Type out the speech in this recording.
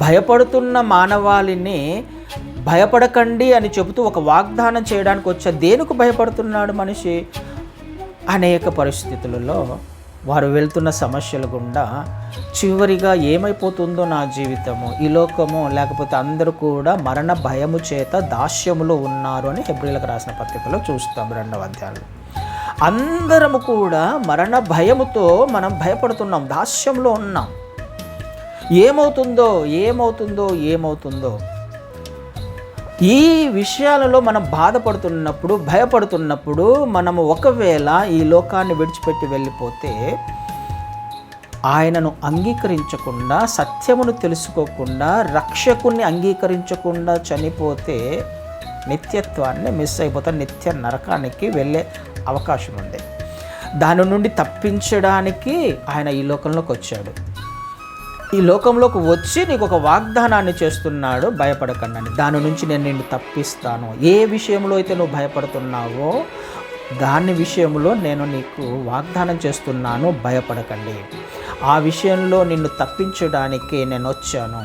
భయపడుతున్న మానవాళిని భయపడకండి అని చెబుతూ ఒక వాగ్దానం చేయడానికి వచ్చే దేనికి భయపడుతున్నాడు మనిషి? అనేక పరిస్థితులలో వారు వెళ్తున్న సమస్యల గుండా చివరిగా ఏమైపోతుందో నా జీవితము, ఈ లోకము, లేకపోతే అందరూ కూడా మరణ భయము చేత దాస్యములో ఉన్నారు అని హెబ్రీలకు రాసిన పత్రికలో చూస్తాం 2వ అధ్యాయంలో. అందరము కూడా మరణ భయముతో మనం భయపడుతున్నాం, దాస్యంలో ఉన్నాం. ఏమవుతుందో ఏమవుతుందో ఏమవుతుందో ఈ విషయాలలో మనం బాధపడుతున్నప్పుడు, భయపడుతున్నప్పుడు మనము ఒకవేళ ఈ లోకాన్ని విడిచిపెట్టి వెళ్ళిపోతే, ఆయనను అంగీకరించకుండా, సత్యమును తెలుసుకోకుండా, రక్షకుణ్ణి అంగీకరించకుండా చనిపోతే నిత్యత్వాన్ని మిస్ అయిపోతాం, నిత్య నరకానికి వెళ్ళే అవకాశం ఉంది. దాని నుండి తప్పించడానికి ఆయన ఈ లోకంలోకి వచ్చాడు. ఈ లోకంలోకి వచ్చి నీకు ఒక వాగ్దానాన్ని చేస్తున్నాడు, భయపడకండి అని. దాని నుంచి నేను నిన్ను తప్పిస్తాను. ఏ విషయంలో అయితే నువ్వు భయపడుతున్నావో దాని విషయంలో నేను నీకు వాగ్దానం చేస్తున్నాను, భయపడకండి. ఆ విషయంలో నిన్ను తప్పించడానికి నేను వచ్చాను.